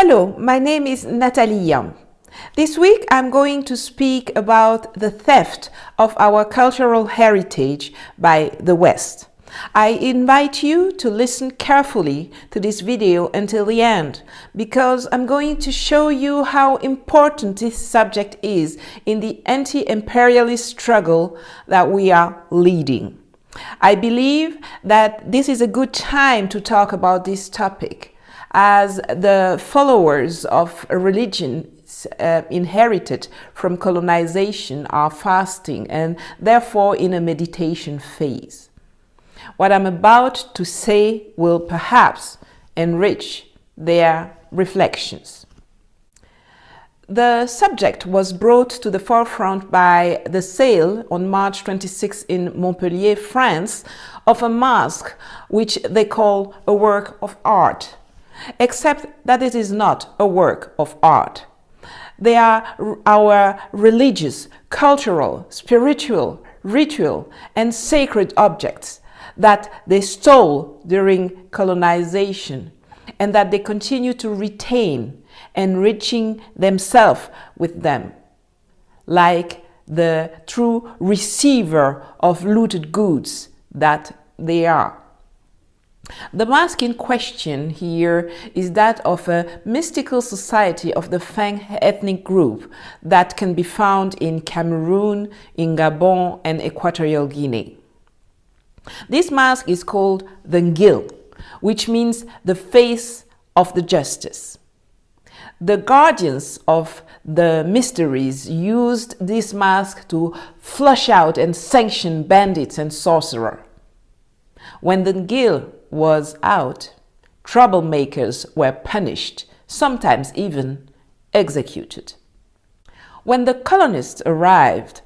Hello, my name is Nathalie Yamb. This week I'm going to speak about the theft of our cultural heritage by the West. I invite you to listen carefully to this video until the end, because I'm going to show you how important this subject is in the anti-imperialist struggle that we are leading. I believe that this is a good time to talk about this topic, as the followers of a religion inherited from colonization are fasting and therefore in a meditation phase. What I'm about to say will perhaps enrich their reflections. The subject was brought to the forefront by the sale on March 26 in Montpellier, France, of a mask which they call a work of art, except that it is not a work of art. They are our religious, cultural, spiritual, ritual, and sacred objects that they stole during colonization and that they continue to retain, enriching themselves with them, like the true receiver of looted goods that they are. The mask in question here is that of a mystical society of the Fang ethnic group that can be found in Cameroon, in Gabon, and Equatorial Guinea. This mask is called the Ngil, which means the face of the justice. The guardians of the mysteries used this mask to flush out and sanction bandits and sorcerers. When the Ngil was out, troublemakers were punished, sometimes even executed. When the colonists arrived,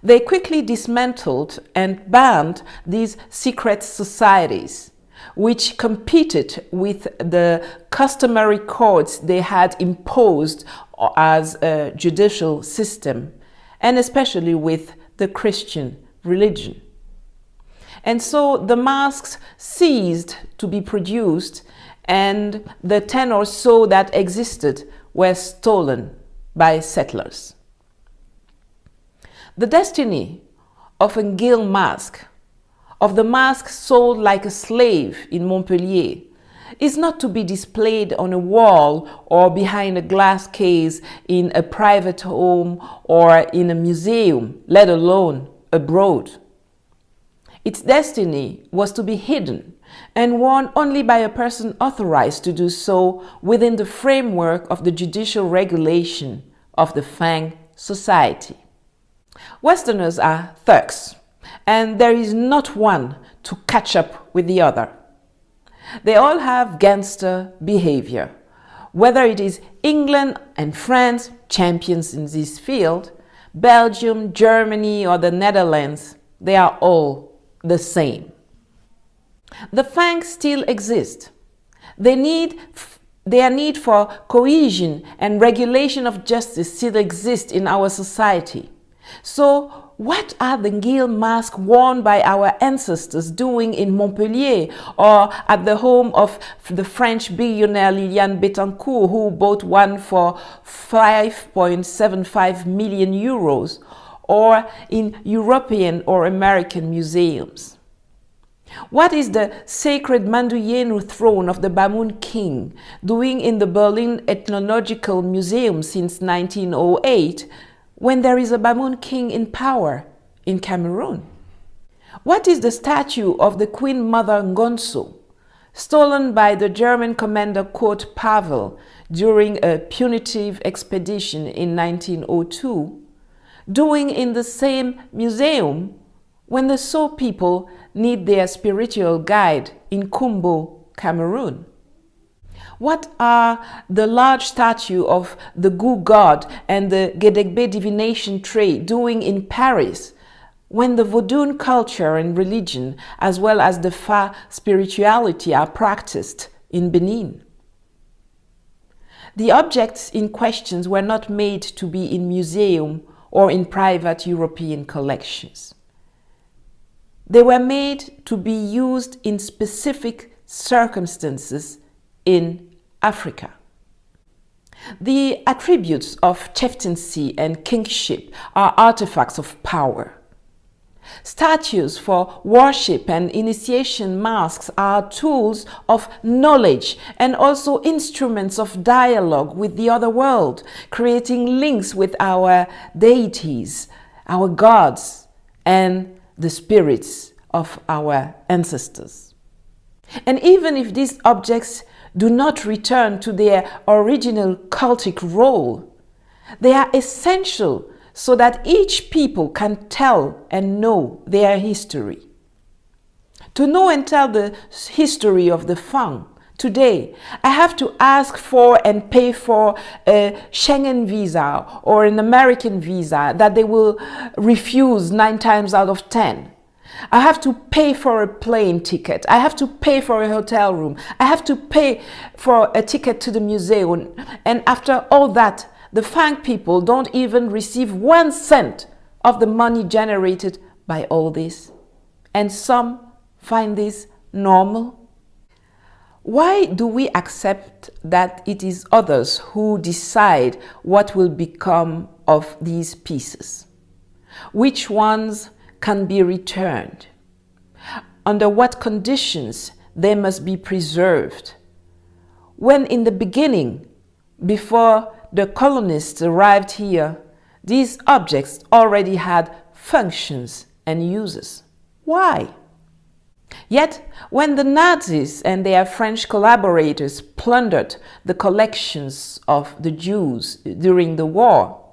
they quickly dismantled and banned these secret societies, which competed with the customary courts they had imposed as a judicial system, and especially with the Christian religion. And so the masks ceased to be produced, and the 10 or so that existed were stolen by settlers. The destiny of a Ngil mask, of the mask sold like a slave in Montpellier, is not to be displayed on a wall or behind a glass case in a private home or in a museum, let alone abroad. Its destiny was to be hidden and worn only by a person authorized to do so within the framework of the judicial regulation of the Fang society. Westerners are thugs, and there is not one to catch up with the other. They all have gangster behavior, whether it is England and France, champions in this field, Belgium, Germany, or the Netherlands. They are all the same. The Fang still exist. Their need for cohesion and regulation of justice still exists in our society. So what are the Ngil masks worn by our ancestors doing in Montpellier or at the home of the French billionaire Liliane Bettencourt, who bought one for 5.75 million euros, or in European or American museums? What is the sacred Manduyenu throne of the Bamoun king doing in the Berlin Ethnological Museum since 1908, when there is a Bamoun king in power in Cameroon? What is the statue of the Queen Mother Ngonso, stolen by the German commander Kurt Pavel during a punitive expedition in 1902, doing in the same museum when the So people need their spiritual guide in Kumbo, Cameroon? What are the large statue of the Goo god and the Gedegbe divination tray doing in Paris when the Vodun culture and religion, as well as the Fa spirituality, are practiced in Benin? The objects in question were not made to be in museum or in private European collections. They were made to be used in specific circumstances in Africa. The attributes of chieftaincy and kingship are artifacts of power. Statues for worship and initiation masks are tools of knowledge and also instruments of dialogue with the other world, creating links with our deities, our gods, and the spirits of our ancestors. And even if these objects do not return to their original cultic role, they are essential so that each people can tell and know their history. To know and tell the history of the Fang, today I have to ask for and pay for a Schengen visa or an American visa that they will refuse 9 times out of 10. I have to pay for a plane ticket. I have to pay for a hotel room. I have to pay for a ticket to the museum. And after all that, the Fang people don't even receive 1 cent of the money generated by all this. And some find this normal. Why do we accept that it is others who decide what will become of these pieces? Which ones can be returned? Under what conditions they must be preserved? When in the beginning, before the colonists arrived here, these objects already had functions and uses. Why? Yet, when the Nazis and their French collaborators plundered the collections of the Jews during the war,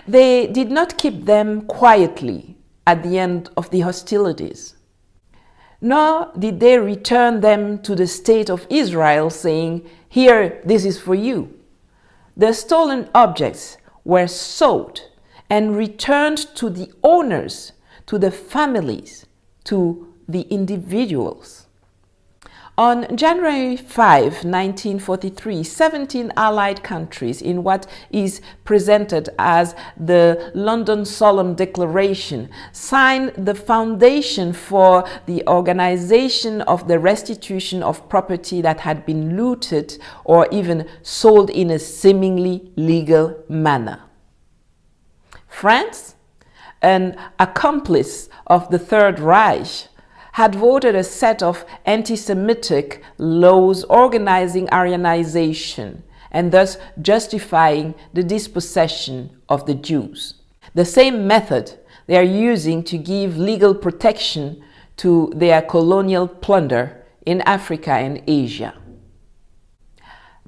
they did not keep them quietly at the end of the hostilities, nor did they return them to the state of Israel saying, "Here, this is for you." The stolen objects were sold and returned to the owners, to the families, to the individuals. On January 5, 1943, 17 Allied countries in what is presented as the London Solemn Declaration signed the foundation for the organization of the restitution of property that had been looted or even sold in a seemingly legal manner. France, an accomplice of the Third Reich, had voted a set of anti-Semitic laws organizing Aryanization and thus justifying the dispossession of the Jews. The same method they are using to give legal protection to their colonial plunder in Africa and Asia.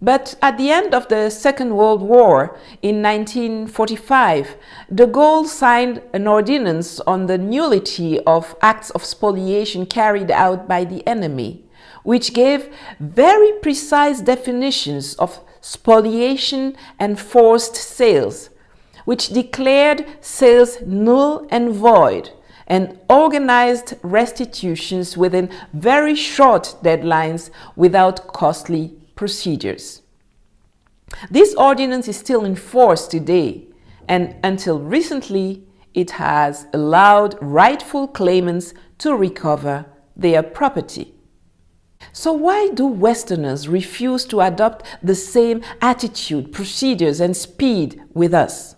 But at the end of the Second World War, in 1945, de Gaulle signed an ordinance on the nullity of acts of spoliation carried out by the enemy, which gave very precise definitions of spoliation and forced sales, which declared sales null and void, and organized restitutions within very short deadlines without costly procedures. This ordinance is still in force today, and until recently, it has allowed rightful claimants to recover their property. So why do Westerners refuse to adopt the same attitude, procedures, and speed with us?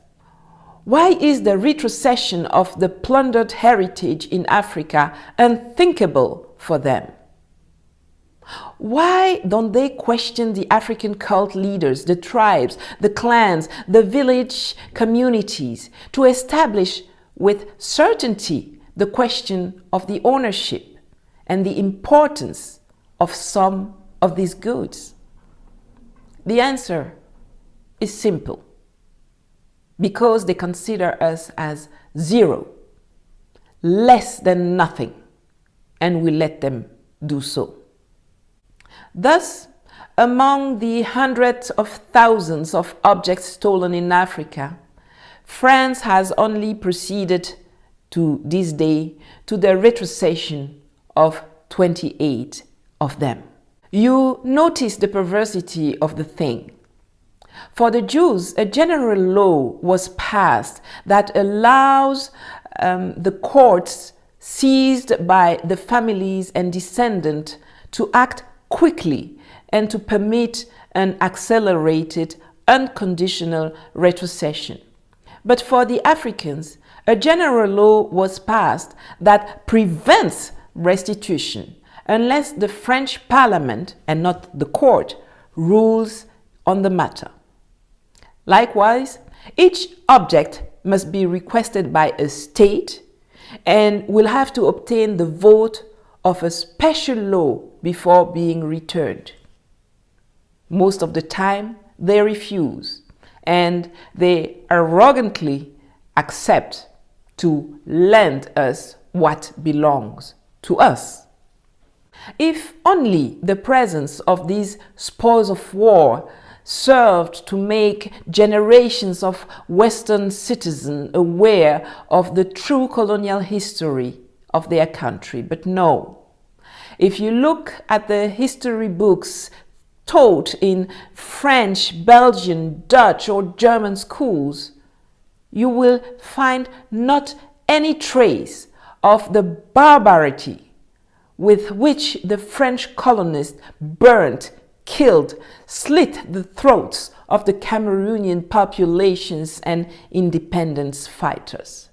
Why is the retrocession of the plundered heritage in Africa unthinkable for them? Why don't they question the African cult leaders, the tribes, the clans, the village communities to establish with certainty the question of the ownership and the importance of some of these goods? The answer is simple. Because they consider us as zero, less than nothing, and we let them do so. Thus, among the hundreds of thousands of objects stolen in Africa, France has only proceeded to this day to the retrocession of 28 of them. You notice the perversity of the thing. For the Jews, a general law was passed that allows the courts seized by the families and descendants to act quickly and to permit an accelerated, unconditional retrocession. But for the Africans, a general law was passed that prevents restitution unless the French Parliament, and not the court, rules on the matter. Likewise, each object must be requested by a state and will have to obtain the vote of a special law before being returned. Most of the time, they refuse, and they arrogantly accept to lend us what belongs to us. If only the presence of these spoils of war served to make generations of Western citizens aware of the true colonial history of their country. But no. If you look at the history books taught in French, Belgian, Dutch, or German schools, you will find not any trace of the barbarity with which the French colonists burnt, killed, slit the throats of the Cameroonian populations and independence fighters.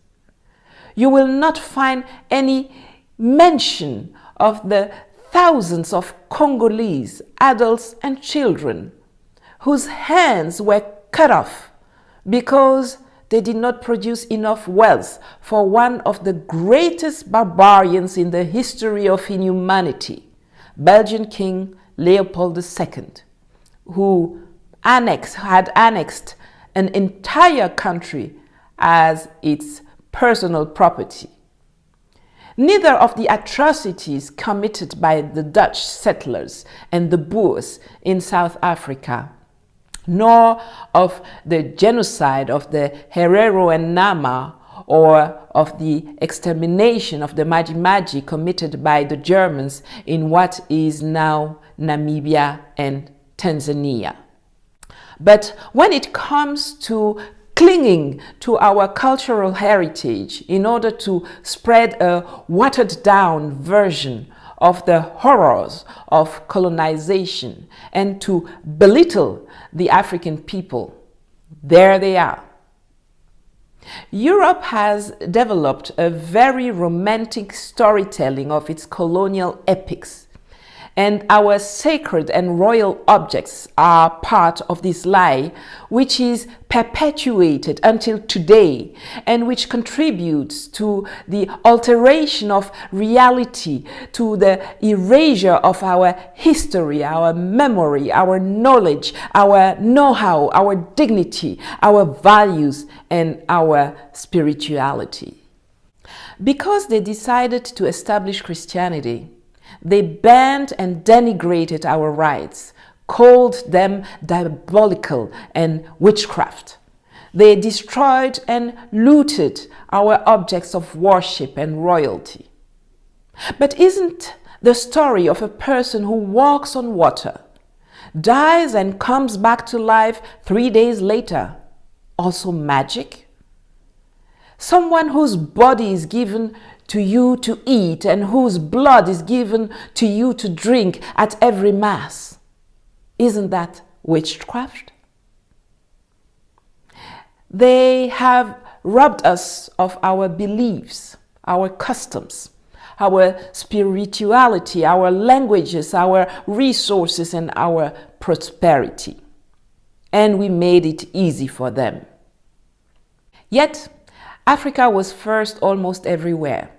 You will not find any mention of the thousands of Congolese adults and children whose hands were cut off because they did not produce enough wealth for one of the greatest barbarians in the history of humanity, Belgian King Leopold II, who had annexed an entire country as its personal property. Neither of the atrocities committed by the Dutch settlers and the Boers in South Africa, nor of the genocide of the Herero and Nama, or of the extermination of the Maji-Maji committed by the Germans in what is now Namibia and Tanzania. But when it comes to clinging to our cultural heritage in order to spread a watered-down version of the horrors of colonization and to belittle the African people, there they are. Europe has developed a very romantic storytelling of its colonial epics, and our sacred and royal objects are part of this lie, which is perpetuated until today and which contributes to the alteration of reality, to the erasure of our history, our memory, our knowledge, our know-how, our dignity, our values, and our spirituality. Because they decided to establish Christianity, they banned and denigrated our rights, called them diabolical and witchcraft. They destroyed and looted our objects of worship and royalty. But isn't the story of a person who walks on water, dies and comes back to life 3 days later also magic? Someone whose body is given to you to eat and whose blood is given to you to drink at every mass. Isn't that witchcraft? They have robbed us of our beliefs, our customs, our spirituality, our languages, our resources, and our prosperity. And we made it easy for them. Yet, Africa was first almost everywhere.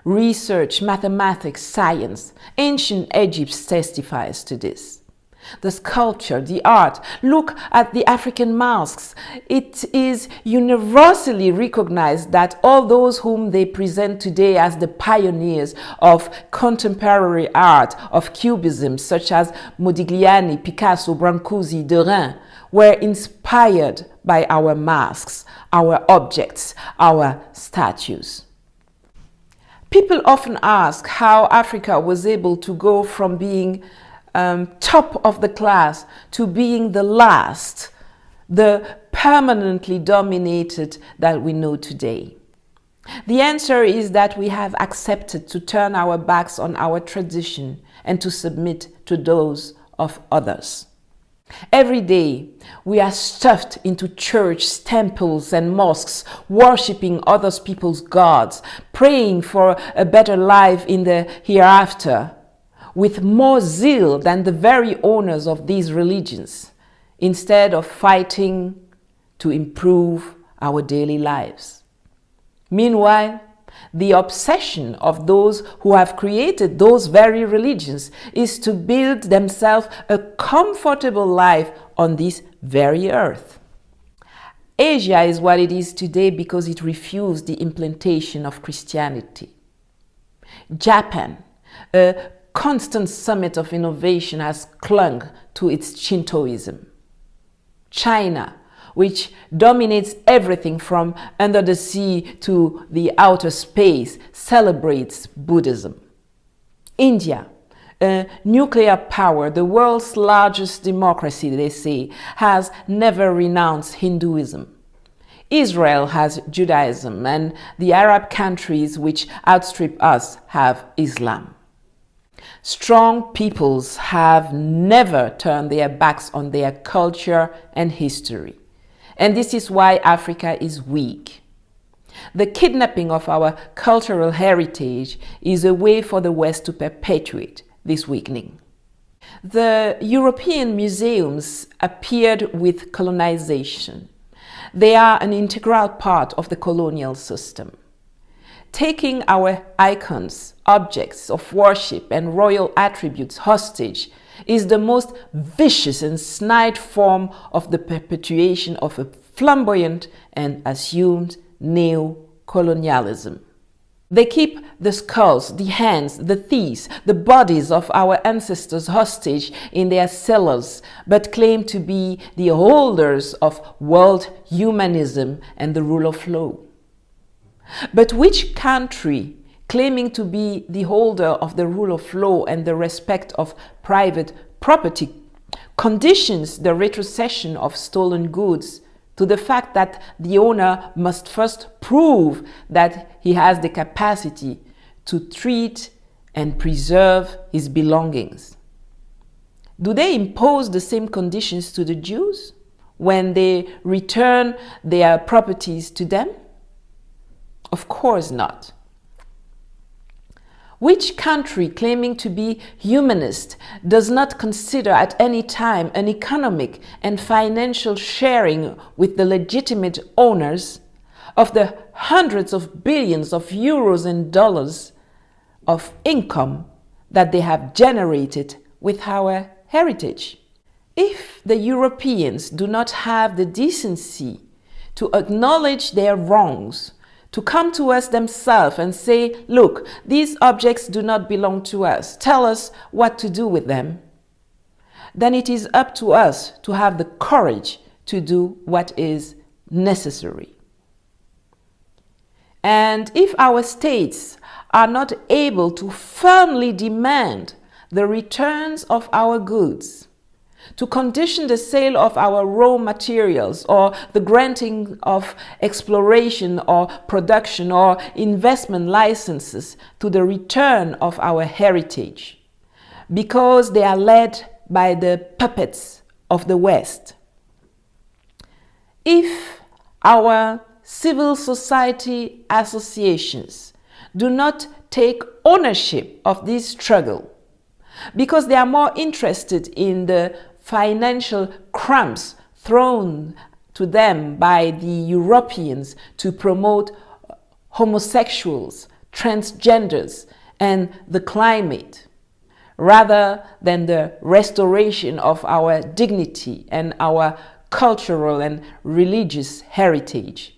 Research, mathematics, science, ancient Egypt testifies to this. The sculpture, the art, look at the African masks. It is universally recognized that all those whom they present today as the pioneers of contemporary art, of cubism, such as Modigliani, Picasso, Brancusi, Derain, were inspired by our masks, our objects, our statues. People often ask how Africa was able to go from being top of the class to being the last, the permanently dominated that we know today. The answer is that we have accepted to turn our backs on our tradition and to submit to those of others. Every day, we are stuffed into churches, temples, and mosques, worshipping other people's gods, praying for a better life in the hereafter, with more zeal than the very owners of these religions, instead of fighting to improve our daily lives. Meanwhile, the obsession of those who have created those very religions is to build themselves a comfortable life on this very earth. Asia is what it is today because it refused the implantation of Christianity. Japan, a constant summit of innovation, has clung to its Shintoism. China, which dominates everything from under the sea to the outer space, celebrates Buddhism. India, a nuclear power, the world's largest democracy, they say, has never renounced Hinduism. Israel has Judaism, and the Arab countries which outstrip us have Islam. Strong peoples have never turned their backs on their culture and history. And this is why Africa is weak. The kidnapping of our cultural heritage is a way for the West to perpetuate this weakening. The European museums appeared with colonization. They are an integral part of the colonial system. Taking our icons, objects of worship, and royal attributes hostage is the most vicious and snide form of the perpetuation of a flamboyant and assumed neo-colonialism. They keep the skulls, the hands, the teeth, the bodies of our ancestors hostage in their cellars, but claim to be the holders of world humanism and the rule of law. But which country, claiming to be the holder of the rule of law and the respect of private property, conditions the retrocession of stolen goods to the fact that the owner must first prove that he has the capacity to treat and preserve his belongings? Do they impose the same conditions to the Jews when they return their properties to them? Of course not. Which country claiming to be humanist does not consider at any time an economic and financial sharing with the legitimate owners of the hundreds of billions of euros and dollars of income that they have generated with our heritage? If the Europeans do not have the decency to acknowledge their wrongs, to come to us themselves and say, look, these objects do not belong to us, tell us what to do with them, then it is up to us to have the courage to do what is necessary. And if our states are not able to firmly demand the returns of our goods, to condition the sale of our raw materials or the granting of exploration or production or investment licenses to the return of our heritage, because they are led by the puppets of the West. If our civil society associations do not take ownership of this struggle, because they are more interested in the financial crumbs thrown to them by the Europeans to promote homosexuals, transgenders, and the climate, rather than the restoration of our dignity and our cultural and religious heritage,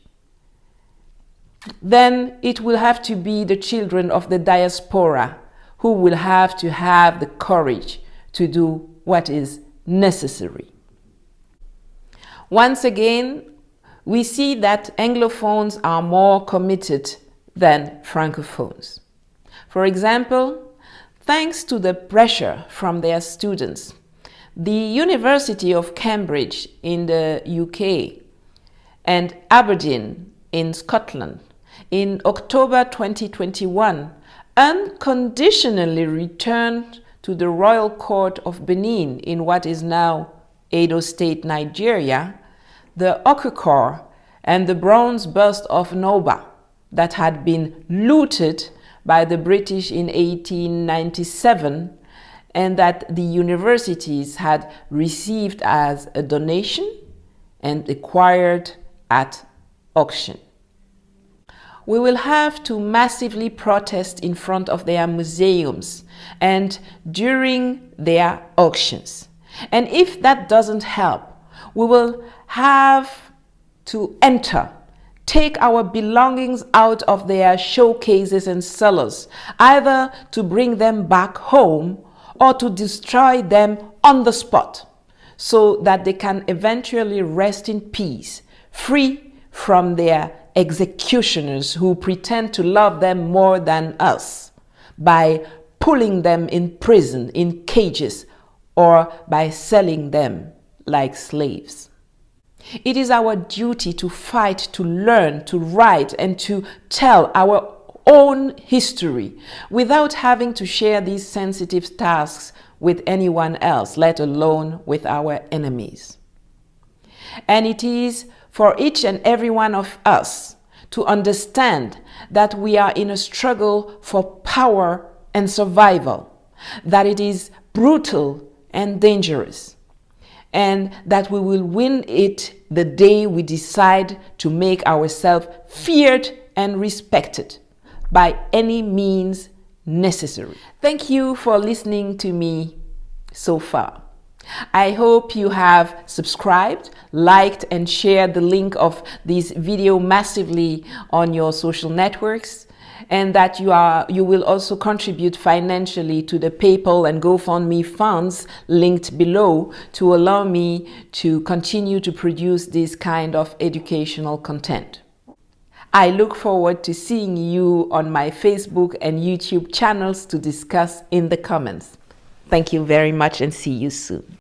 then it will have to be the children of the diaspora who will have to have the courage to do what is necessary. Once again, we see that Anglophones are more committed than Francophones. For example, thanks to the pressure from their students, the University of Cambridge in the UK and Aberdeen in Scotland in October 2021 unconditionally returned to the royal court of Benin in what is now Edo State, Nigeria, the Okukor and the bronze bust of Noba that had been looted by the British in 1897 and that the universities had received as a donation and acquired at auction. We will have to massively protest in front of their museums and during their auctions. And if that doesn't help, we will have to take our belongings out of their showcases and cellars, either to bring them back home or to destroy them on the spot, so that they can eventually rest in peace, free from their executioners who pretend to love them more than us by pulling them in prison, in cages, or by selling them like slaves. It is our duty to fight, to learn, to write, and to tell our own history without having to share these sensitive tasks with anyone else, let alone with our enemies. And it is for each and every one of us to understand that we are in a struggle for power and survival, that it is brutal and dangerous, and that we will win it the day we decide to make ourselves feared and respected by any means necessary. Thank you for listening to me so far. I hope you have subscribed, liked, and shared the link of this video massively on your social networks, and that you will also contribute financially to the PayPal and GoFundMe funds linked below to allow me to continue to produce this kind of educational content. I look forward to seeing you on my Facebook and YouTube channels to discuss in the comments. Thank you very much and see you soon.